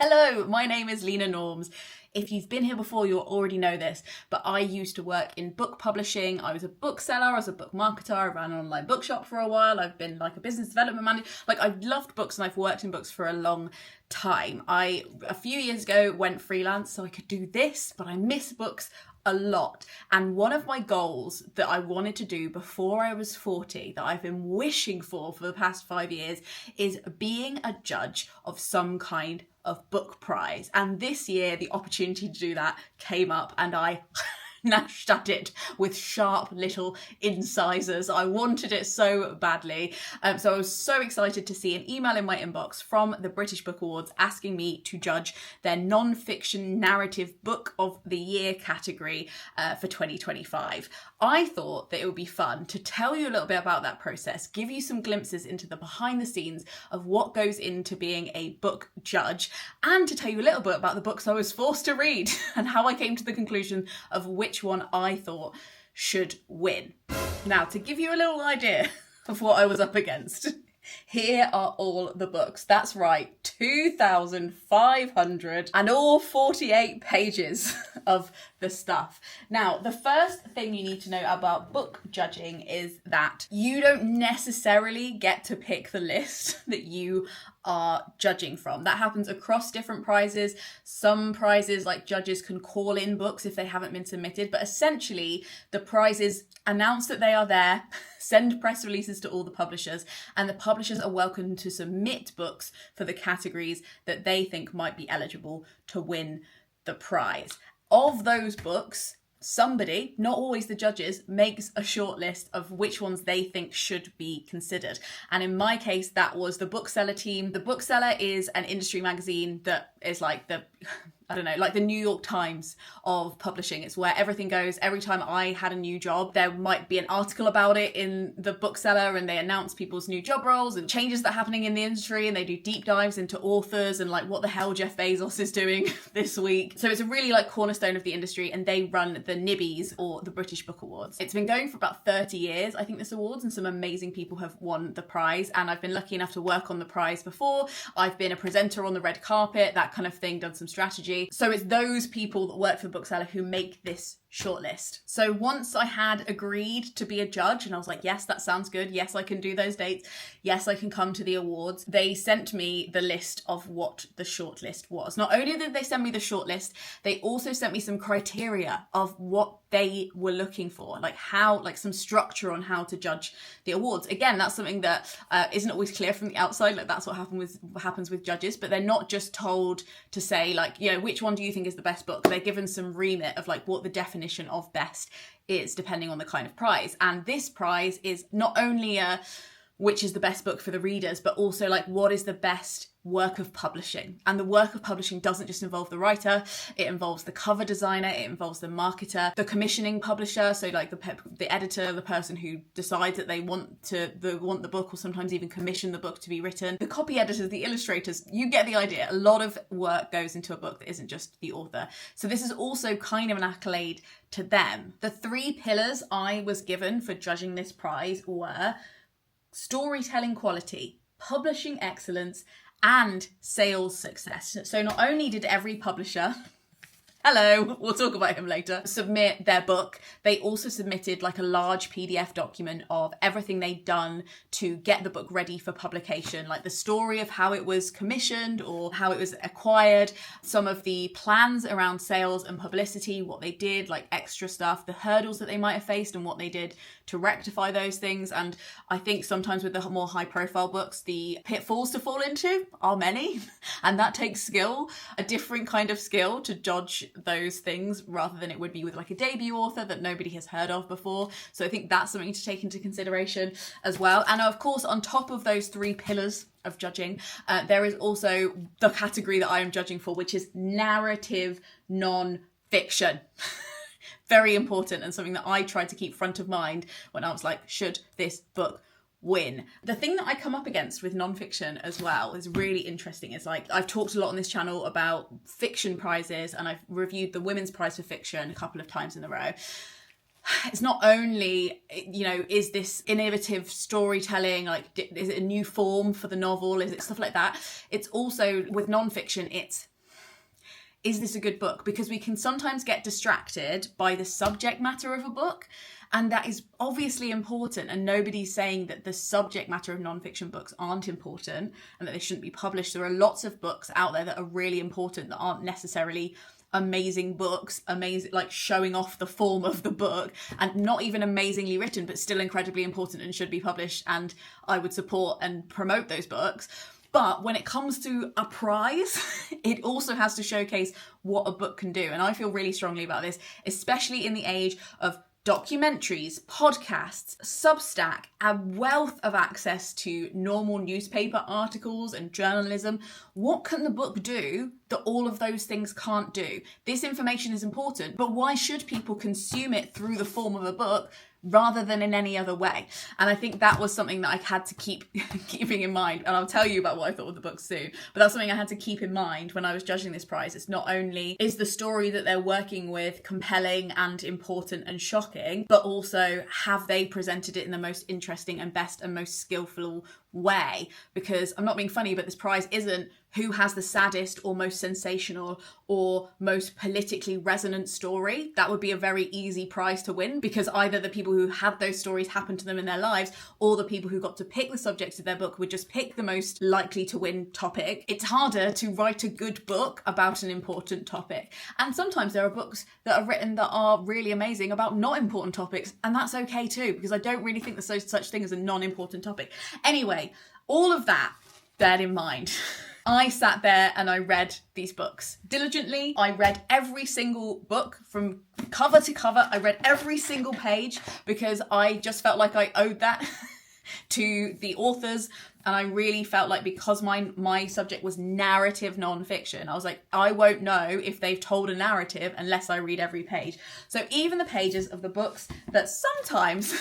Hello, my name is Lena Norms. If you've been here before, you'll already know this, but I used to work in book publishing. I was a bookseller, I was a book marketer, I ran an online bookshop for a while. I've been like a business development manager. I've loved books and I've worked in books for a long time. A few years ago, went freelance so I could do this, but I miss books a lot. And one of my goals that I wanted to do before I was 40, that I've been wishing for the past 5 years, is being a judge of some kind of book prize. And this year, the opportunity to do that came up and I gnashed at it with sharp little incisors. I wanted it so badly. So I was so excited to see an email in my inbox from the British Book Awards asking me to judge their non-fiction narrative book of the year category for 2025. I thought that it would be fun to tell you a little bit about that process, give you some glimpses into the behind the scenes of what goes into being a book judge, and to tell you a little bit about the books I was forced to read and how I came to the conclusion of which one I thought should win. Now, to give you a little idea of what I was up against, here are all the books. That's right, 2,500 and all 48 pages of the stuff. Now, the first thing you need to know about book judging is that you don't necessarily get to pick the list that you are judging from. That happens across different prizes. Some prizes, like judges, can call in books if they haven't been submitted, but essentially the prizes announce that they are there, send press releases to all the publishers, and the publishers are welcome to submit books for the categories that they think might be eligible to win the prize. Of those books, somebody, not always the judges, makes a short list of which ones they think should be considered. And in my case, that was the Bookseller team. The Bookseller is an industry magazine that is like the New York Times of publishing. It's where everything goes. Every time I had a new job, there might be an article about it in the Bookseller, and they announce people's new job roles and changes that are happening in the industry, and they do deep dives into authors and like what the hell Jeff Bezos is doing this week. So it's a really like cornerstone of the industry, and they run the Nibbies, or the British Book Awards. It's been going for about 30 years, I think, this awards, and some amazing people have won the prize, and I've been lucky enough to work on the prize before. I've been a presenter on the red carpet, that kind of thing, done some strategy. So it's those people that work for the Bookseller who make this shortlist. So once I had agreed to be a judge, and I was like, yes, that sounds good. Yes, I can do those dates. Yes, I can come to the awards. They sent me the list of what the shortlist was. Not only did they send me the shortlist, they also sent me some criteria of what they were looking for, like some structure on how to judge the awards. Again, that's something that isn't always clear from the outside. Like that's what happens with judges, but they're not just told to say like, which one do you think is the best book? They're given some remit of like what the definition of best is depending on the kind of prize. And this prize is not only which is the best book for the readers, but also like what is the best work of publishing. And the work of publishing doesn't just involve the writer, it involves the cover designer, it involves the marketer, the commissioning publisher, so like the editor, the person who decides that they want the book, or sometimes even commission the book to be written, the copy editors, the illustrators. You get the idea. A lot of work goes into a book that isn't just the author. So this is also kind of an accolade to them. The 3 pillars I was given for judging this prize were storytelling quality, publishing excellence, and sales success. So not only did every publisher, hello, we'll talk about him later, submit their book, they also submitted like a large PDF document of everything they'd done to get the book ready for publication, like the story of how it was commissioned or how it was acquired, some of the plans around sales and publicity, what they did, like extra stuff, the hurdles that they might have faced and what they did to rectify those things. And I think sometimes with the more high profile books, the pitfalls to fall into are many, and that takes skill, a different kind of skill to judge those things rather than it would be with like a debut author that nobody has heard of before. So I think that's something to take into consideration as well. And of course, on top of those 3 pillars of judging, there is also the category that I am judging for, which is narrative non-fiction. Very important, and something that I tried to keep front of mind when I was like, should this book win? The thing that I come up against with non-fiction as well is really interesting. It's like, I've talked a lot on this channel about fiction prizes, and I've reviewed the Women's Prize for Fiction a couple of times in a row. It's not only, is this innovative storytelling, like, is it a new form for the novel? Is it stuff like that? It's also, with non-fiction, it's is this a good book? Because we can sometimes get distracted by the subject matter of a book, and that is obviously important, and nobody's saying that the subject matter of non-fiction books aren't important and that they shouldn't be published. There are lots of books out there that are really important that aren't necessarily amazing books, amazing, like showing off the form of the book, and not even amazingly written, but still incredibly important and should be published, and I would support and promote those books. But when it comes to a prize, it also has to showcase what a book can do. And I feel really strongly about this, especially in the age of documentaries, podcasts, Substack, a wealth of access to normal newspaper articles and journalism. What can the book do that all of those things can't do? This information is important, but why should people consume it through the form of a book rather than in any other way? And I think that was something that I had to keep keeping in mind. And I'll tell you about what I thought of the book soon. But that's something I had to keep in mind when I was judging this prize. It's not only is the story that they're working with compelling and important and shocking, but also have they presented it in the most interesting and best and most skillful way? Because I'm not being funny, but this prize isn't who has the saddest or most sensational or most politically resonant story. That would be a very easy prize to win, because either the people who had those stories happen to them in their lives, or the people who got to pick the subjects of their book would just pick the most likely to win topic. It's harder to write a good book about an important topic. And sometimes there are books that are written that are really amazing about not important topics, and that's okay too, because I don't really think there's such thing as a non-important topic. Anyway, all of that beared in mind, I sat there and I read these books diligently. I read every single book from cover to cover. I read every single page because I just felt like I owed that to the authors. And I really felt like, because my subject was narrative non-fiction, I was like, I won't know if they've told a narrative unless I read every page. So even the pages of the books that sometimes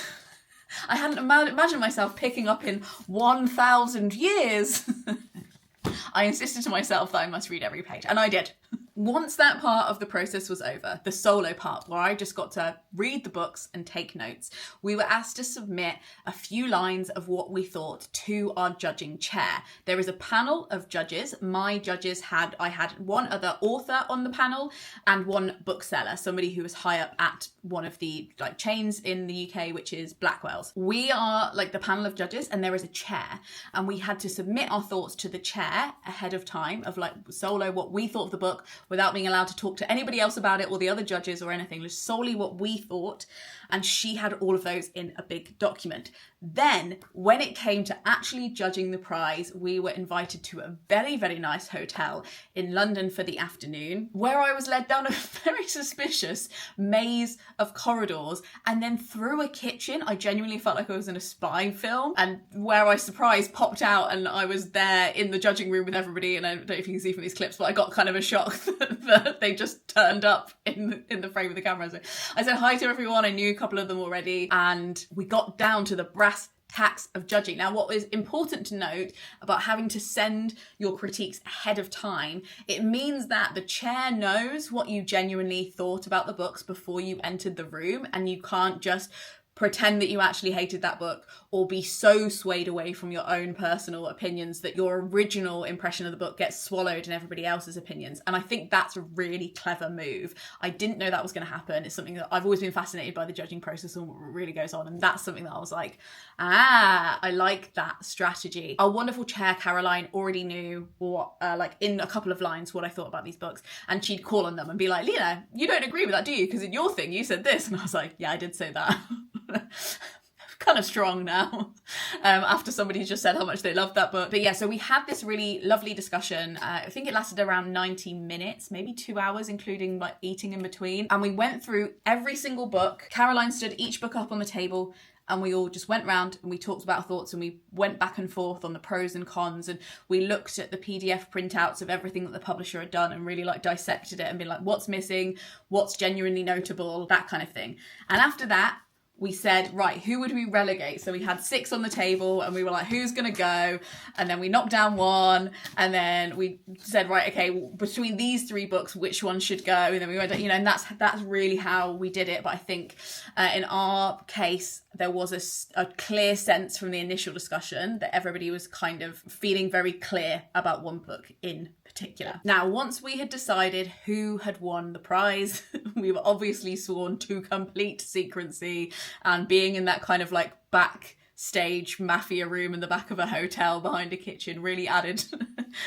I hadn't imagined myself picking up in 1,000 years, I insisted to myself that I must read every page, and I did. Once that part of the process was over, the solo part where I just got to read the books and take notes, we were asked to submit a few lines of what we thought to our judging chair. There is a panel of judges. I had one other author on the panel and one bookseller, somebody who was high up at one of the chains in the UK, which is Blackwell's. We are the panel of judges, and there is a chair, and we had to submit our thoughts to the chair ahead of time of solo what we thought of the book, without being allowed to talk to anybody else about it or the other judges or anything, just solely what we thought. And she had all of those in a big document. Then, when it came to actually judging the prize, we were invited to a very, very nice hotel in London for the afternoon, where I was led down a very suspicious maze of corridors and then through a kitchen. I genuinely felt like I was in a spy film, and where I surprised popped out and I was there in the judging room with everybody. And I don't know if you can see from these clips, but I got kind of a shock that they just turned up in the frame of the camera. So I said hi to everyone. I knew a couple of them already, and we got down to the brass tacks of judging. Now, what is important to note about having to send your critiques ahead of time, it means that the chair knows what you genuinely thought about the books before you entered the room, and you can't just pretend that you actually hated that book or be so swayed away from your own personal opinions that your original impression of the book gets swallowed in everybody else's opinions. And I think that's a really clever move. I didn't know that was going to happen. It's something that I've always been fascinated by, the judging process and what really goes on. And that's something that I was like, I like that strategy. Our wonderful chair, Caroline, already knew what, in a couple of lines, what I thought about these books. And she'd call on them and be like, Lena, you don't agree with that, do you? Because in your thing, you said this. And I was like, yeah, I did say that. Kind of strong now after somebody just said how much they loved that book. But yeah, so we had this really lovely discussion. I think it lasted around 90 minutes, maybe 2 hours, including eating in between. And we went through every single book. Caroline stood each book up on the table, and we all just went round and we talked about our thoughts, and we went back and forth on the pros and cons, and we looked at the PDF printouts of everything that the publisher had done and really dissected it and been like, what's missing, what's genuinely notable, that kind of thing. And after that, we said, right, who would we relegate? So we had 6 on the table, and we were like, who's going to go? And then we knocked down one, and then we said, right, okay, between these 3 books, which one should go? And then we went, and that's really how we did it. But I think in our case, there was a clear sense from the initial discussion that everybody was kind of feeling very clear about one book in particular. Now, once we had decided who had won the prize, we were obviously sworn to complete secrecy, and being in that kind of like backstage mafia room in the back of a hotel behind a kitchen really added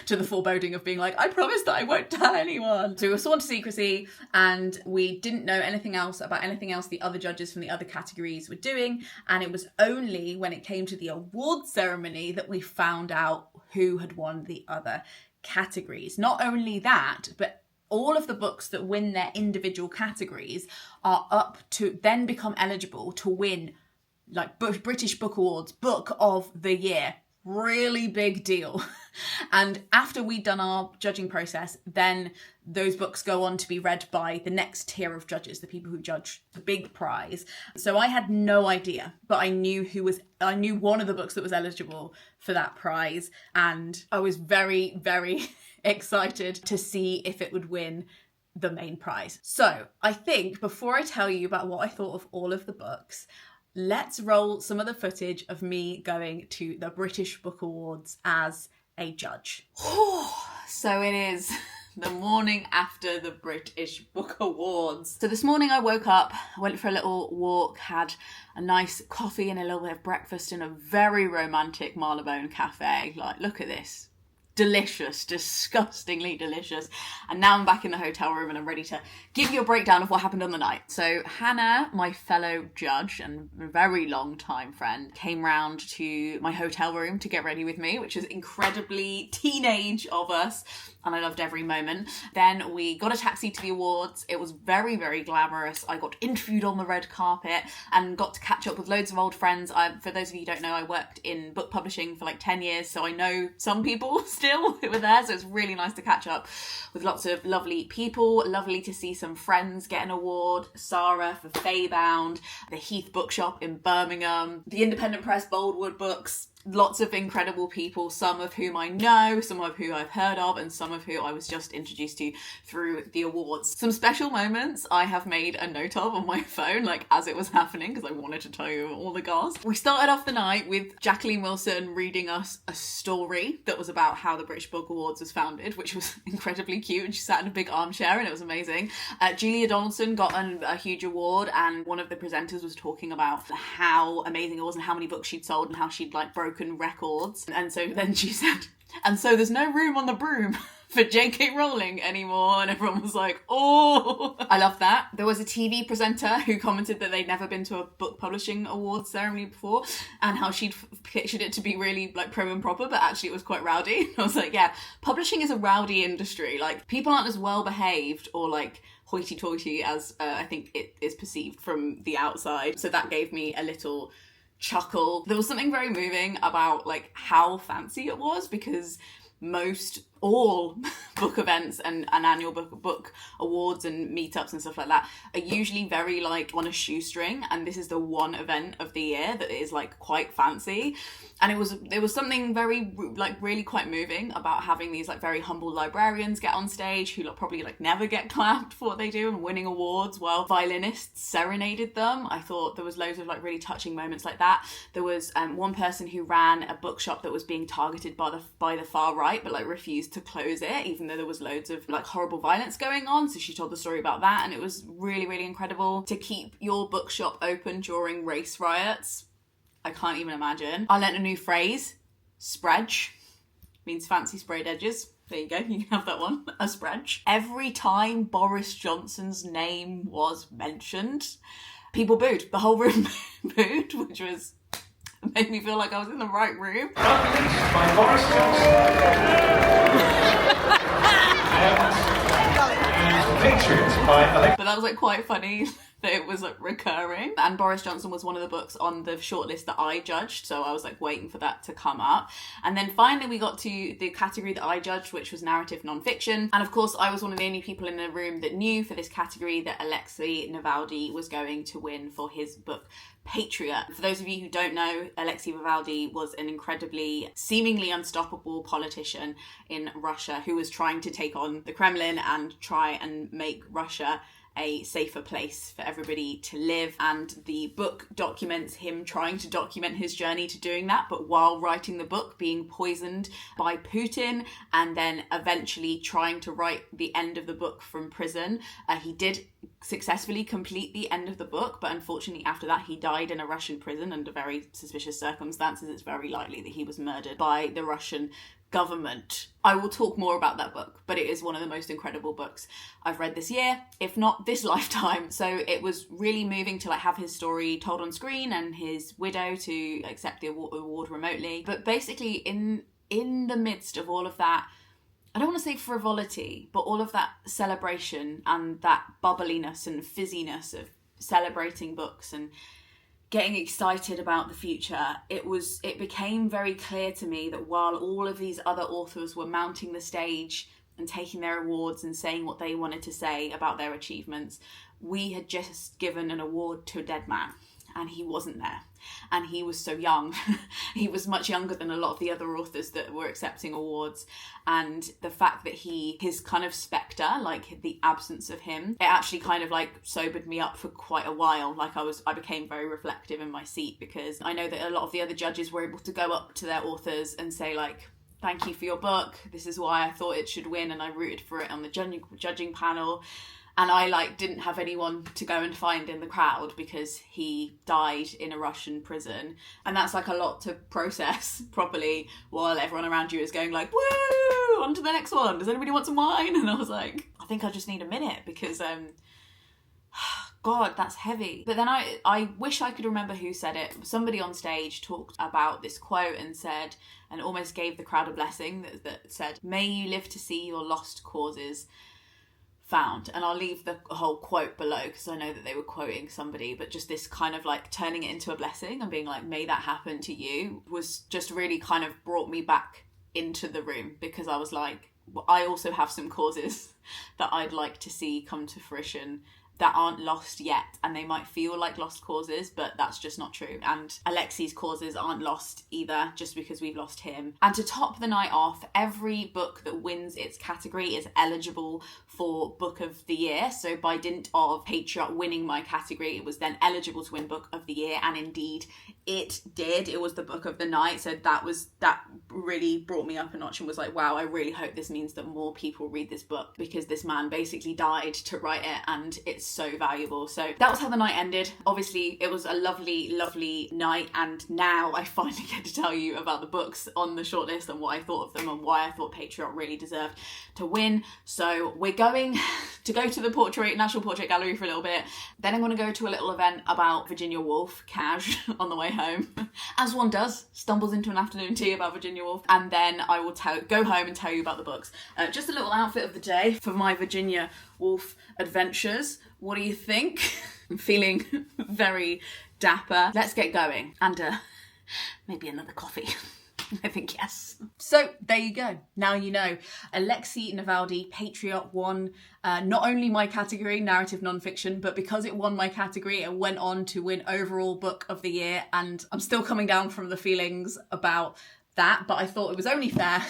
to the foreboding of being like, I promise that I won't tell anyone. So we were sworn to secrecy, and we didn't know anything else about anything else the other judges from the other categories were doing. And it was only when it came to the award ceremony that we found out who had won the other categories. Not only that, but all of the books that win their individual categories are up to then become eligible to win like British Book Awards, Book of the Year. Really big deal. And after we'd done our judging process, then those books go on to be read by the next tier of judges, the people who judge the big prize. So I had no idea, but I knew one of the books that was eligible for that prize, and I was very, very excited to see if it would win the main prize. So I think before I tell you about what I thought of all of the books, let's roll some of the footage of me going to the British Book Awards as a judge. So it is the morning after the British Book Awards. So this morning I woke up, went for a little walk, had a nice coffee and a little bit of breakfast in a very romantic Marylebone cafe. Like, look at this. Delicious, disgustingly delicious. And now I'm back in the hotel room and I'm ready to give you a breakdown of what happened on the night. So Hannah, my fellow judge and very long time friend, came round to my hotel room to get ready with me, which is incredibly teenage of us. And I loved every moment. Then we got a taxi to the awards. It was very, very glamorous. I got interviewed on the red carpet and got to catch up with loads of old friends. For those of you who don't know, I worked in book publishing for like 10 years, so I know some people still who were there. So it's really nice to catch up with lots of lovely people. Lovely to see some friends get an award. Sarah for Feybound, the Heath Bookshop in Birmingham, the Independent Press Boldwood Books. Lots of incredible people, some of whom I know, some of who I've heard of, and some of who I was just introduced to through the awards. Some special moments I have made a note of on my phone, like as it was happening, because I wanted to tell you all the goss. We started off the night with Jacqueline Wilson reading us a story that was about how the British Book Awards was founded, which was incredibly cute, and she sat in a big armchair and it was amazing. Julia Donaldson got a huge award, and one of the presenters was talking about how amazing it was and how many books she'd sold and how she'd like broken records. And so then she said, and so there's no room on the broom for J.K. Rowling anymore, and everyone was like, oh. I love that. There was a TV presenter who commented that they'd never been to a book publishing awards ceremony before, and how she'd pictured it to be really like prim and proper, but actually it was quite rowdy. I was like, yeah, publishing is a rowdy industry. Like, people aren't as well behaved or like hoity-toity as I think it is perceived from the outside. So that gave me a little chuckle. There was something very moving about like how fancy it was, because all book events and annual book awards and meetups and stuff like that are usually very like on a shoestring, and this is the one event of the year that is like quite fancy. And there was something very like really quite moving about having these like very humble librarians get on stage who like probably like never get clapped for what they do, and winning awards while violinists serenaded them. I thought there was loads of like really touching moments like that. There was one person who ran a bookshop that was being targeted by the far right, but like refused to close it even though there was loads of like horrible violence going on. So she told the story about that, and it was really, really incredible. To keep your bookshop open during race riots, I can't even imagine. I learnt a new phrase, spredge, means fancy sprayed edges. There you go, you can have that one, a spredge. Every time Boris Johnson's name was mentioned, people booed. The whole room booed, which made me feel like I was in the right room. By Boris Johnson. Pictured by Alexa. But that was like quite funny that it was like recurring. And Boris Johnson was one of the books on the shortlist that I judged, so I was like waiting for that to come up. And then finally we got to the category that I judged, which was narrative non-fiction. And of course I was one of the only people in the room that knew for this category that Alexei Navalny was going to win for his book Patriot. For those of you who don't know, Alexei Navalny was an incredibly, seemingly unstoppable politician in Russia who was trying to take on the Kremlin and try and make Russia a safer place for everybody to live. And the book documents him trying to document his journey to doing that, but while writing the book being poisoned by Putin, and then eventually trying to write the end of the book from prison. He did successfully complete the end of the book, but unfortunately after that he died in a Russian prison under very suspicious circumstances. It's very likely that he was murdered by the Russian government. I will talk more about that book, but it is one of the most incredible books I've read this year, if not this lifetime. So it was really moving to have his story told on screen, and his widow to accept the award remotely. But basically in the midst of all of that, I don't want to say frivolity, but all of that celebration and that bubbliness and fizziness of celebrating books and getting excited about the future, it became very clear to me that while all of these other authors were mounting the stage and taking their awards and saying what they wanted to say about their achievements, we had just given an award to a dead man, and he wasn't there. And he was so young. He was much younger than a lot of the other authors that were accepting awards. And the fact that his kind of spectre, the absence of him, it actually kind of sobered me up for quite a while. I became very reflective in my seat, because I know that a lot of the other judges were able to go up to their authors and say thank you for your book. This is why I thought it should win, and I rooted for it on the judging panel. And I didn't have anyone to go and find in the crowd because he died in a Russian prison. And that's a lot to process properly while everyone around you is going woo, on to the next one. Does anybody want some wine? And I was I think I just need a minute, because God, that's heavy. But then I wish I could remember who said it. Somebody on stage talked about this quote and said, and almost gave the crowd a blessing that said, "May you live to see your lost causes found." And I'll leave the whole quote below because I know that they were quoting somebody, but just this kind of turning it into a blessing and being may that happen to you was just really kind of brought me back into the room, because I was I also have some causes that I'd like to see come to fruition that aren't lost yet, and they might feel like lost causes, but that's just not true. And Alexi's causes aren't lost either, just because we've lost him. And to top the night off, every book that wins its category is eligible for Book of the Year. So by dint of Patriot winning my category, it was then eligible to win Book of the Year, and indeed it did. It was the book of the night, so that really brought me up a notch and was wow, I really hope this means that more people read this book, because this man basically died to write it, and it's so valuable. So that was how the night ended. Obviously it was a lovely night, and now I finally get to tell you about the books on the shortlist and what I thought of them and why I thought Patriot really deserved to win. So we're going to go to the National Portrait Gallery for a little bit, then I'm going to go to a little event about Virginia Woolf, cash, on the way home, as one does, stumbles into an afternoon tea about Virginia Woolf, and then I will go home and tell you about the books. Just a little outfit of the day for my Virginia Woolf adventures. What do you think? I'm feeling very dapper. Let's get going, and maybe another coffee. I think yes. So there you go. Now you know. Alexei Navalny, Patriot, won not only my category, narrative nonfiction, but because it won my category, it went on to win overall Book of the Year. And I'm still coming down from the feelings about that, but I thought it was only fair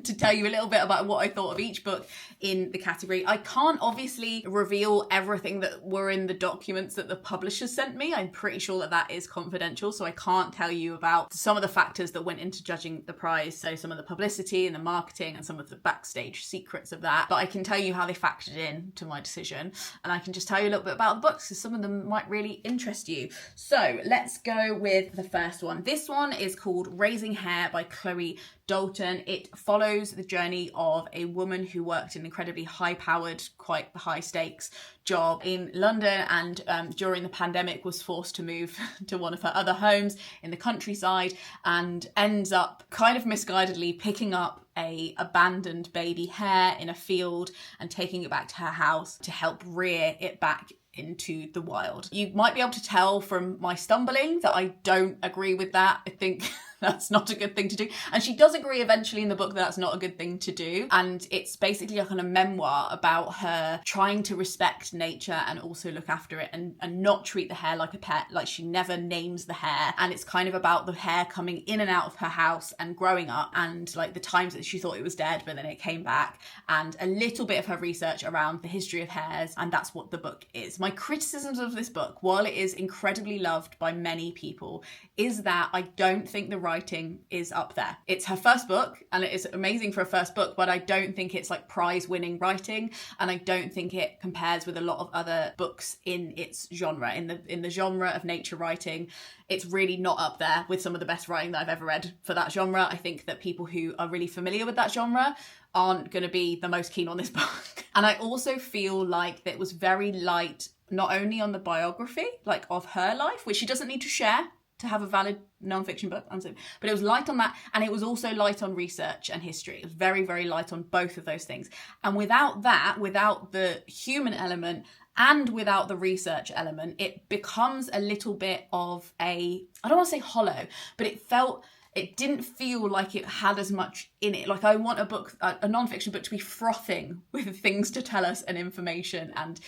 to tell you a little bit about what I thought of each book in the category. I can't obviously reveal everything that were in the documents that the publishers sent me. I'm pretty sure that is confidential, so I can't tell you about some of the factors that went into judging the prize, so some of the publicity and the marketing and some of the backstage secrets of that, but I can tell you how they factored in to my decision, and I can just tell you a little bit about the books because some of them might really interest you. So let's go with the first one. This one is called Raising Hair by Chloe Dalton. It follows the journey of a woman who worked an incredibly high-powered, quite high-stakes job in London, and during the pandemic was forced to move to one of her other homes in the countryside, and ends up kind of misguidedly picking up a abandoned baby hare in a field and taking it back to her house to help rear it back into the wild. You might be able to tell from my stumbling that I don't agree with that. I think that's not a good thing to do. And she does agree eventually in the book that that's not a good thing to do. And it's basically a kind of memoir about her trying to respect nature and also look after it and not treat the hare like a pet. Like, she never names the hare. And it's kind of about the hare coming in and out of her house and growing up, and like the times that she thought it was dead, but then it came back, and a little bit of her research around the history of hares. And that's what the book is. My criticisms of this book, while it is incredibly loved by many people, is that I don't think the writing is up there. It's her first book and it is amazing for a first book, but I don't think it's like prize-winning writing, and I don't think it compares with a lot of other books in its genre, in the genre of nature writing. It's really not up there with some of the best writing that I've ever read for that genre. I think that people who are really familiar with that genre aren't going to be the most keen on this book. And I also feel like that it was very light, not only on the biography, like of her life, which she doesn't need to share to have a valid non-fiction book, but it was light on that, and it was also light on research and history. It was very, very light on both of those things. And without that, without the human element and without the research element, it becomes a little bit of I don't want to say hollow, but it didn't feel like it had as much in it. Like, I want a book, a non-fiction book, to be frothing with things to tell us and information and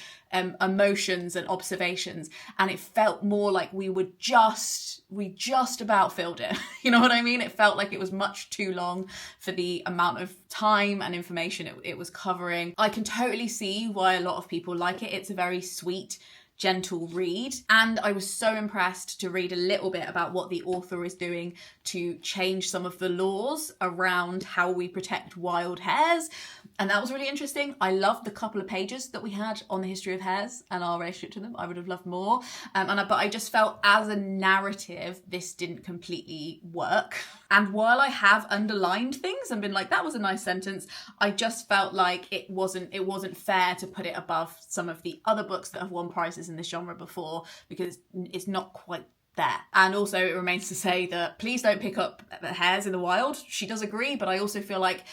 emotions and observations. And it felt more like we just about filled it. You know what I mean? It felt like it was much too long for the amount of time and information it was covering. I can totally see why a lot of people like it. It's a very sweet, gentle read, and I was so impressed to read a little bit about what the author is doing to change some of the laws around how we protect wild hares, and that was really interesting. I loved the couple of pages that we had on the history of hares and our relationship to them. I would have loved more, but I just felt as a narrative this didn't completely work. And while I have underlined things and been like, that was a nice sentence, I just felt like it wasn't fair to put it above some of the other books that have won prizes in this genre before, because it's not quite there. And also, it remains to say that please don't pick up hares in the wild. She does agree, but I also feel like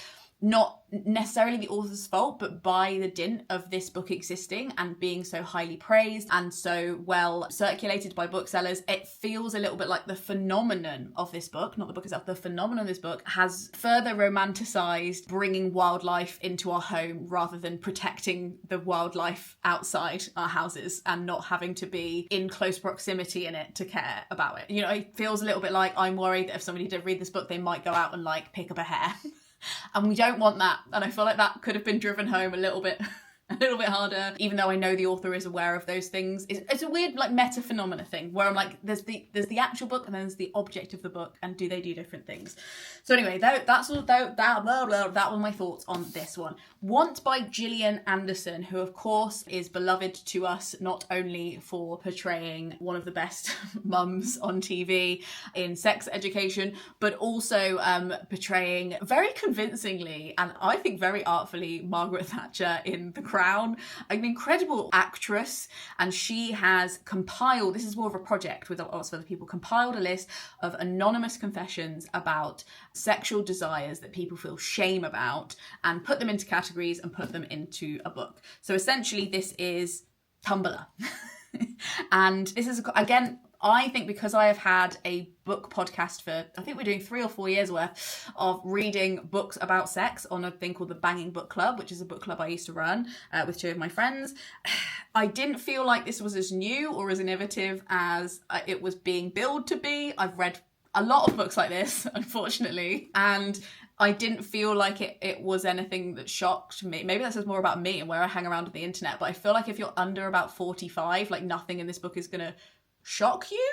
not necessarily the author's fault, but by the dint of this book existing and being so highly praised and so well circulated by booksellers, it feels a little bit like the phenomenon of this book, not the book itself, the phenomenon of this book has further romanticized bringing wildlife into our home rather than protecting the wildlife outside our houses and not having to be in close proximity in it to care about it. You know, it feels a little bit like I'm worried that if somebody did read this book, they might go out and like pick up a hare. And we don't want that. And I feel like that could have been driven home a little bit harder, even though I know the author is aware of those things. It's a weird like meta phenomena thing where I'm like, there's the actual book and then there's the object of the book, and do they do different things? So anyway, that were my thoughts on this one. Want by Gillian Anderson, who of course is beloved to us not only for portraying one of the best mums on TV in Sex Education, but also portraying very convincingly and I think very artfully Margaret Thatcher in The Crown. An incredible actress, and she has compiled, this is more of a project with lots of other people, compiled a list of anonymous confessions about sexual desires that people feel shame about and put them into categories and put them into a book. So essentially this is Tumblr. And this is, again, I think because I have had a book podcast for, I think we're doing 3 or 4 years worth of reading books about sex on a thing called the Banging Book Club, which is a book club I used to run with 2 of my friends. I didn't feel like this was as new or as innovative as it was being billed to be. I've read a lot of books like this, unfortunately, and I didn't feel like it was anything that shocked me. Maybe that says more about me and where I hang around on the internet, but I feel like if you're under about 45, like nothing in this book is going to shock you.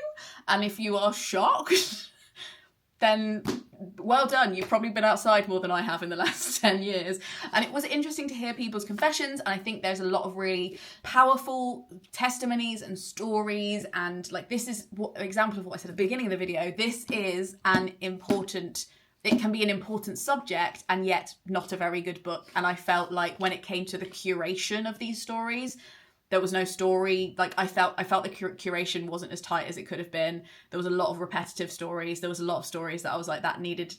And if you are shocked, then well done. You've probably been outside more than I have in the last 10 years. And it was interesting to hear people's confessions. And I think there's a lot of really powerful testimonies and stories. And like, this is an example of what I said at the beginning of the video. This is it can be an important subject and yet not a very good book. And I felt like when it came to the curation of these stories, there was no story. Like I felt the curation wasn't as tight as it could have been. There was a lot of repetitive stories. There was a lot of stories that I was like, that needed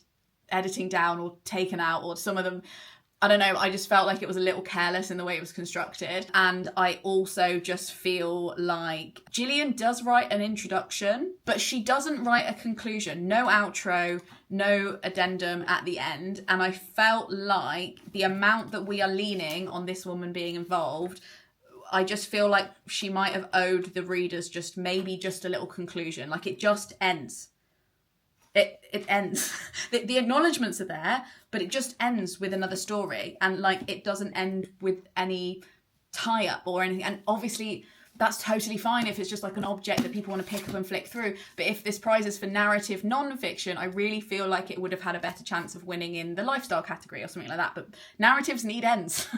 editing down or taken out, or some of them I don't know, I just felt like it was a little careless in the way it was constructed. And I also just feel like Gillian does write an introduction, but she doesn't write a conclusion. No outro, no addendum at the end. And I felt like the amount that we are leaning on this woman being involved, I just feel like she might have owed the readers just maybe just a little conclusion. Like it just ends. It ends. The acknowledgements are there, but it just ends with another story. And like it doesn't end with any tie-up or anything. And obviously that's totally fine if it's just like an object that people want to pick up and flick through. But if this prize is for narrative non-fiction, I really feel like it would have had a better chance of winning in the lifestyle category or something like that. But narratives need ends.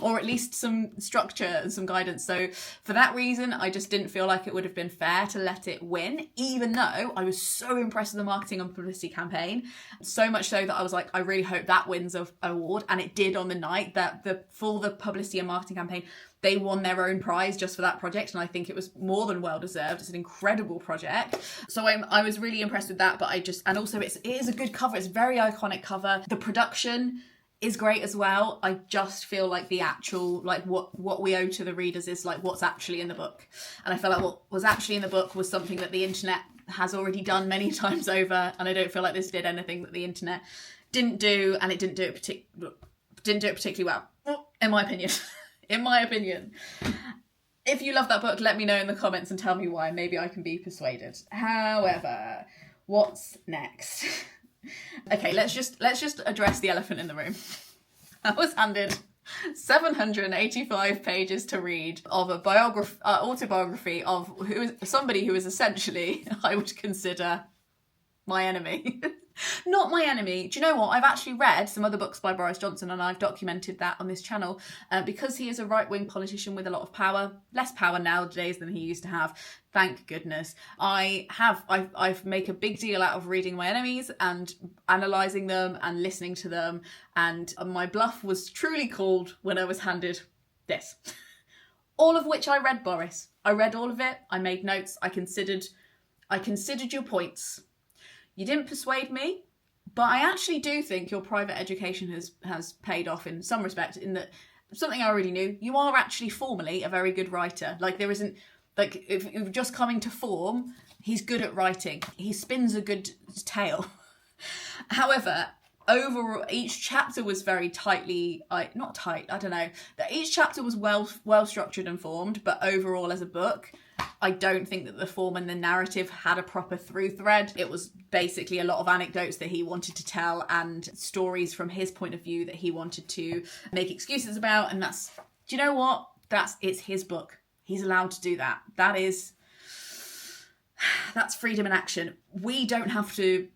Or at least some structure and some guidance. So for that reason, I just didn't feel like it would have been fair to let it win, even though I was so impressed with the marketing and publicity campaign. So much so that I was like, I really hope that wins an award. And it did on the night that for the publicity and marketing campaign, they won their own prize just for that project. And I think it was more than well deserved. It's an incredible project. So I was really impressed with that. But and also it is a good cover. It's a very iconic cover. The production is great as well. I just feel like the actual, like what we owe to the readers is like what's actually in the book. And I feel like what was actually in the book was something that the internet has already done many times over. And I don't feel like this did anything that the internet didn't do. And it didn't do it particularly well, in my opinion. In my opinion. If you love that book, let me know in the comments and tell me why. Maybe I can be persuaded. However, what's next? Okay, let's just address the elephant in the room. I was handed 785 pages to read of a autobiography of somebody who is essentially, I would consider, my enemy. Not my enemy. Do you know what? I've actually read some other books by Boris Johnson and I've documented that on this channel because he is a right-wing politician with a lot of power. Less power nowadays than he used to have. Thank goodness. I've make a big deal out of reading my enemies and analysing them and listening to them. And my bluff was truly called when I was handed this. All of which I read, Boris. I read all of it. I made notes. I considered your points. You didn't persuade me, but I actually do think your private education has paid off in some respect, in that something I already knew. You are actually formally a very good writer. Like there isn't, like if you're just coming to form, he's good at writing. He spins a good tale. However, overall, each chapter was very tightly, not tight, I don't know. Each chapter was well structured and formed, but overall as a book, I don't think that the form and the narrative had a proper through thread. It was basically a lot of anecdotes that he wanted to tell and stories from his point of view that he wanted to make excuses about. And that's, do you know what? It's his book. He's allowed to do that. That's freedom in action. We don't have to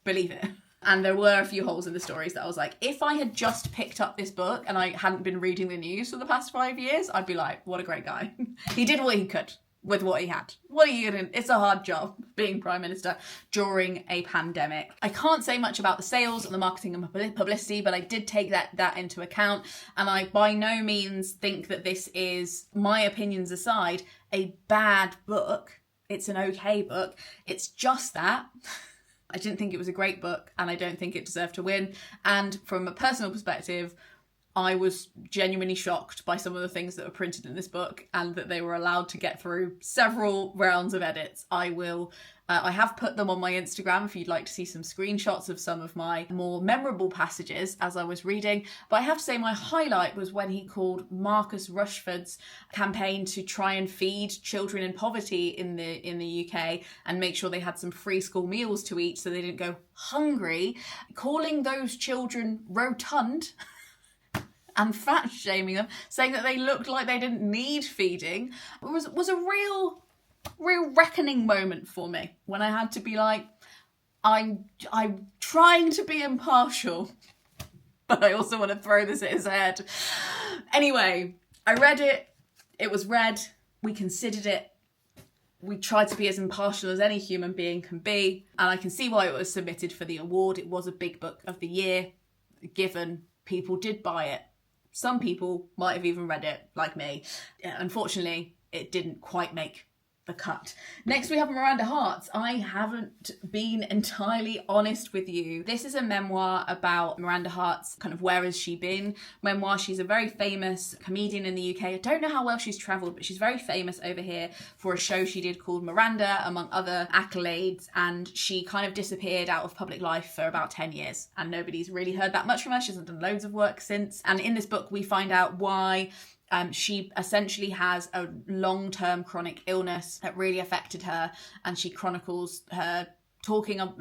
believe it. And there were a few holes in the stories that I was like, if I had just picked up this book and I hadn't been reading the news for the past 5 years, I'd be like, what a great guy. He did what he could with what he had. What are you gonna? It's a hard job being Prime Minister during a pandemic. I can't say much about the sales and the marketing and publicity, but I did take that into account. And I by no means think that this is, my opinions aside, a bad book. It's an okay book. It's just that I didn't think it was a great book and I don't think it deserved to win. And from a personal perspective, I was genuinely shocked by some of the things that were printed in this book and that they were allowed to get through several rounds of edits. I have put them on my Instagram if you'd like to see some screenshots of some of my more memorable passages as I was reading. But I have to say my highlight was when he called Marcus Rushford's campaign to try and feed children in poverty in the UK and make sure they had some free school meals to eat so they didn't go hungry, calling those children rotund and fat shaming them, saying that they looked like they didn't need feeding, was a real reckoning moment for me when I had to be like, I'm trying to be impartial, but I also want to throw this at his head. Anyway, I read it. It was read. We considered it. We tried to be as impartial as any human being can be, and I can see why it was submitted for the award. It was a big book of the year, given people did buy it. Some people might have even read it, like me. Unfortunately, it didn't quite make the cut. Next we have Miranda Harts. I haven't been entirely honest with you. This is a memoir about Miranda Harts' kind of where has she been memoir. She's a very famous comedian in the UK. I don't know how well she's travelled, but she's very famous over here for a show she did called Miranda, among other accolades, and she kind of disappeared out of public life for about 10 years and nobody's really heard that much from her. She hasn't done loads of work since, and in this book we find out why she essentially has a long-term chronic illness that really affected her, and she chronicles her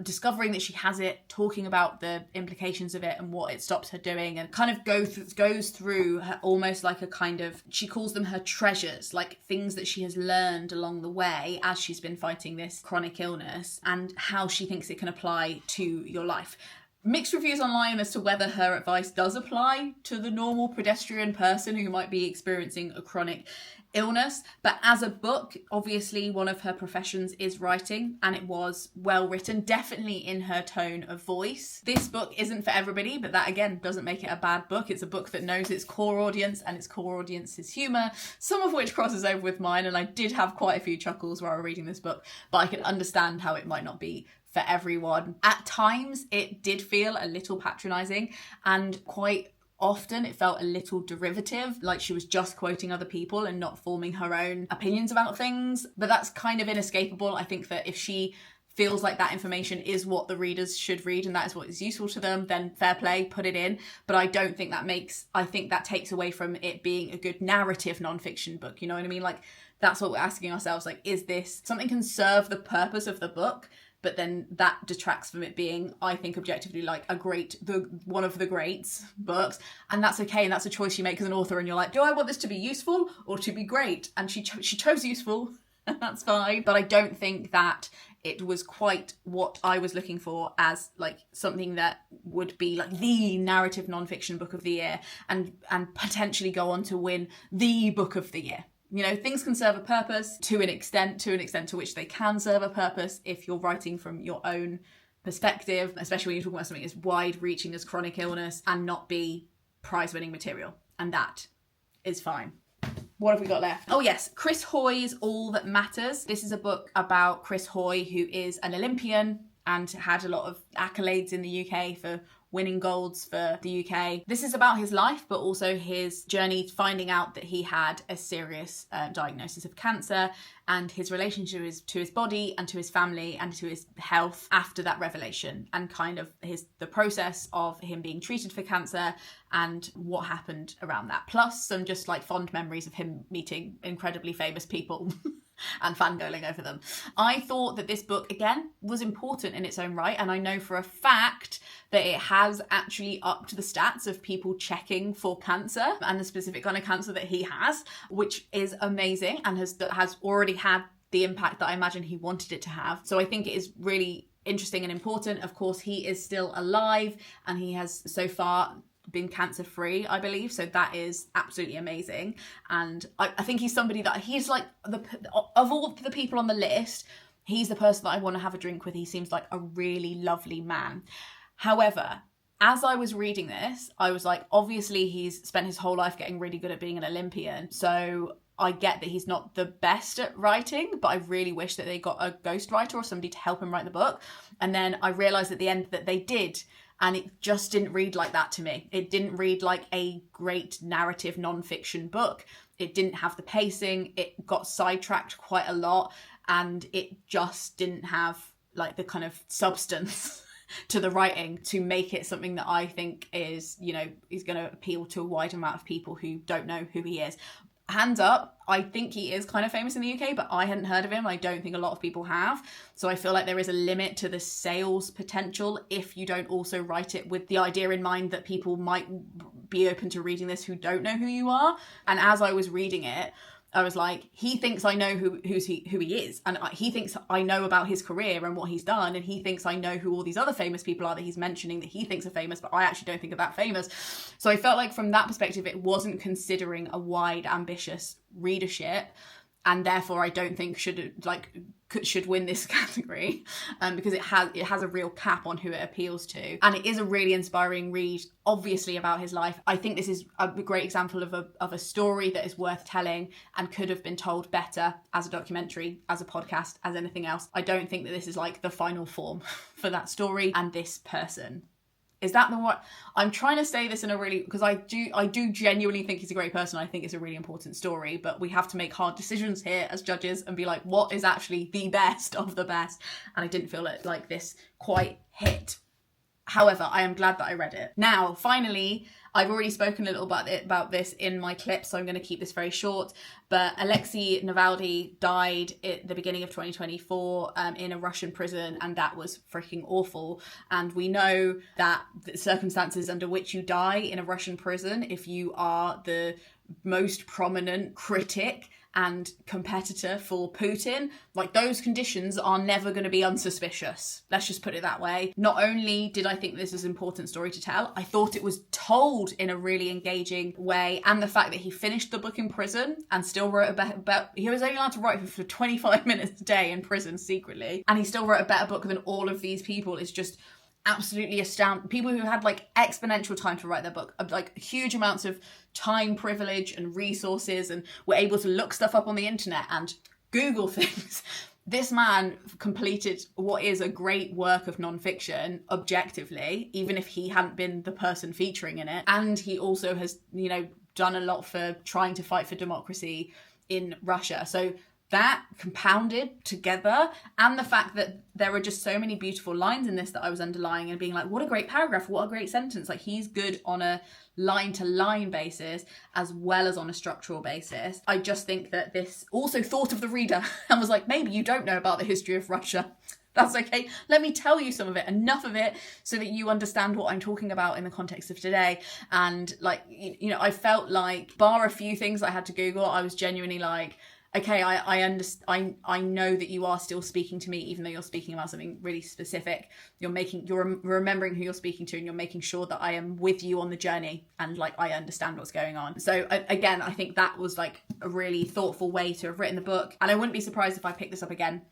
discovering that she has it, talking about the implications of it and what it stops her doing, and kind of goes through her, almost like a kind of, she calls them her treasures, like things that she has learned along the way as she's been fighting this chronic illness, and how she thinks it can apply to your life. Mixed reviews online as to whether her advice does apply to the normal pedestrian person who might be experiencing a chronic illness. But as a book, obviously one of her professions is writing, and it was well written, definitely in her tone of voice. This book isn't for everybody, but that again doesn't make it a bad book. It's a book that knows its core audience, and its core audience is humour, some of which crosses over with mine, and I did have quite a few chuckles while reading this book, but I can understand how it might not be for everyone. At times it did feel a little patronising, and quite often it felt a little derivative, like she was just quoting other people and not forming her own opinions about things. But that's kind of inescapable. I think that if she feels like that information is what the readers should read and that is what is useful to them, then fair play, put it in. But I don't think I think that takes away from it being a good narrative nonfiction book. You know what I mean? Like, that's what we're asking ourselves. Like, is this something can serve the purpose of the book, but then that detracts from it being, I think, objectively like one of the greats books, and that's okay, and that's a choice you make as an author, and you're like, do I want this to be useful or to be great? And she chose useful, and that's fine. But I don't think that it was quite what I was looking for as like something that would be like the narrative nonfiction book of the year, and potentially go on to win the book of the year. You know, things can serve a purpose to an extent to which they can serve a purpose if you're writing from your own perspective, especially when you're talking about something as wide-reaching as chronic illness, and not be prize-winning material. And that is fine. What have we got left? Oh yes, Chris Hoy's All That Matters. This is a book about Chris Hoy, who is an Olympian and had a lot of accolades in the UK for winning golds for the UK. This is about his life, but also his journey finding out that he had a serious diagnosis of cancer, and his relationship to his body and to his family and to his health after that revelation, and kind of the process of him being treated for cancer and what happened around that. Plus some just like fond memories of him meeting incredibly famous people and fangirling over them. I thought that this book, again, was important in its own right, and I know for a fact that it has actually upped the stats of people checking for cancer and the specific kind of cancer that he has, which is amazing, and has already had the impact that I imagine he wanted it to have. So I think it is really interesting and important. Of course, he is still alive, and he has so far been cancer free, I believe, so that is absolutely amazing. And I think he's somebody that he's like of all the people on the list, he's the person that I want to have a drink with. He seems like a really lovely man. However, as I was reading this, I was like, obviously he's spent his whole life getting really good at being an Olympian, so I get that he's not the best at writing, but I really wish that they got a ghostwriter or somebody to help him write the book. And then I realised at the end that they did, and it just didn't read like that to me. It didn't read like a great narrative nonfiction book. It didn't have the pacing. It got sidetracked quite a lot, and it just didn't have like the kind of substance to the writing to make it something that I think is, you know, is going to appeal to a wide amount of people who don't know who he is. Hands up, I think he is kind of famous in the UK, but I hadn't heard of him. I don't think a lot of people have. So I feel like there is a limit to the sales potential if you don't also write it with the idea in mind that people might be open to reading this who don't know who you are. And as I was reading it, I was like, he thinks I know who he is, and he thinks I know about his career and what he's done, and he thinks I know who all these other famous people are that he's mentioning that he thinks are famous, but I actually don't think are that famous. So I felt like from that perspective, it wasn't considering a wide, ambitious readership. and therefore I don't think should win this category, because it has a real cap on who it appeals to, and it is a really inspiring read, obviously, about his life. I think this is a great example of a story that is worth telling and could have been told better as a documentary, as a podcast, as anything else. I don't think that this is like the final form for that story and this person. Is that the one? I'm trying to say this in a really, because I do genuinely think he's a great person. I think it's a really important story, but we have to make hard decisions here as judges and be like, what is actually the best of the best? And I didn't feel it like this quite hit. However, I am glad that I read it. Now, finally, I've already spoken a little about this in my clip, so I'm going to keep this very short. But Alexei Navalny died at the beginning of 2024 in a Russian prison, and that was freaking awful. And we know that the circumstances under which you die in a Russian prison, if you are the most prominent critic and competitor for Putin, like, those conditions are never going to be unsuspicious. Let's just put it that way. Not only did I think this was an important story to tell, I thought it was told in a really engaging way, and the fact that he finished the book in prison and still wrote he was only allowed to write for 25 minutes a day in prison secretly, and he still wrote a better book than all of these people is just absolutely astounding. People who had like exponential time to write their book, like huge amounts of time privilege and resources, and were able to look stuff up on the internet and Google things. This man completed what is a great work of non-fiction objectively, even if he hadn't been the person featuring in it. And he also has, done a lot for trying to fight for democracy in Russia. So that compounded together, and the fact that there are just so many beautiful lines in this that I was underlying and being like, what a great paragraph, what a great sentence. Like, he's good on a line to line basis as well as on a structural basis. I just think that this also thought of the reader and was like, maybe you don't know about the history of Russia. That's okay. Let me tell you some of it, enough of it, so that you understand what I'm talking about in the context of today. And I felt like, bar a few things I had to Google, I was genuinely like, okay, I understand. I know that you are still speaking to me, even though you're speaking about something really specific. You're remembering who you're speaking to, and you're making sure that I am with you on the journey, and I understand what's going on. So again, I think that was like a really thoughtful way to have written the book, and I wouldn't be surprised if I picked this up again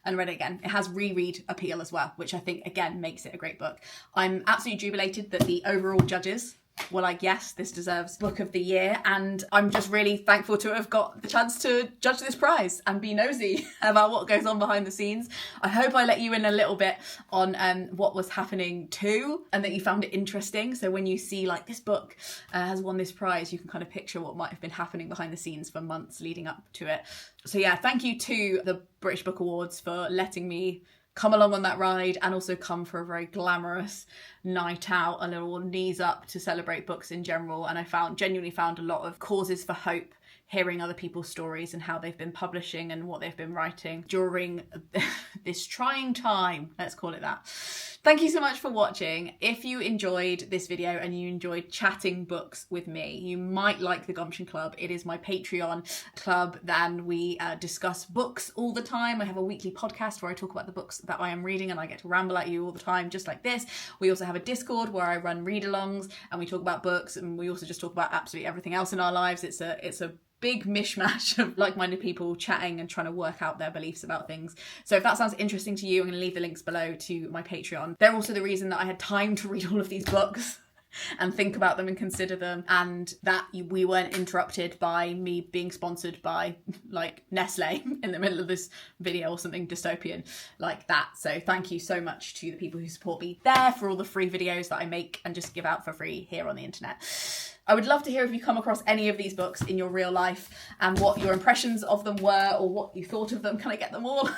and read it again. It has reread appeal as well, which I think again makes it a great book. I'm absolutely jubilated that the overall judges were like, yes, this deserves Book of the Year, and I'm just really thankful to have got the chance to judge this prize and be nosy about what goes on behind the scenes. I hope I let you in a little bit on what was happening too, and that you found it interesting. So when you see like this book has won this prize, you can kind of picture what might have been happening behind the scenes for months leading up to it. So yeah, thank you to the British Book Awards for letting me come along on that ride, and also come for a very glamorous night out, a little knees up to celebrate books in general. And I genuinely found a lot of causes for hope hearing other people's stories and how they've been publishing and what they've been writing during this trying time, let's call it that. Thank you so much for watching. If you enjoyed this video and you enjoyed chatting books with me, you might like the Gumption Club. It is my Patreon club, and we discuss books all the time. I have a weekly podcast where I talk about the books that I am reading, and I get to ramble at you all the time, just like this. We also have a Discord where I run read-alongs, and we talk about books, and we also just talk about absolutely everything else in our lives. It's a big mishmash of like-minded people chatting and trying to work out their beliefs about things. So if that sounds interesting to you, I'm going to leave the links below to my Patreon. They're also the reason that I had time to read all of these books and think about them and consider them, and that we weren't interrupted by me being sponsored by like Nestle in the middle of this video or something dystopian like that. So thank you so much to the people who support me there for all the free videos that I make and just give out for free here on the internet. I would love to hear if you come across any of these books in your real life and what your impressions of them were, or what you thought of them. Can I get them all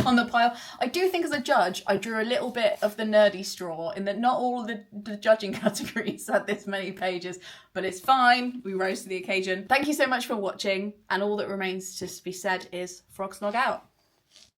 on the pile? I do think as a judge, I drew a little bit of the nerdy straw in that not all of the judging categories had this many pages, but it's fine. We rose to the occasion. Thank you so much for watching, and all that remains to be said is frog snog out.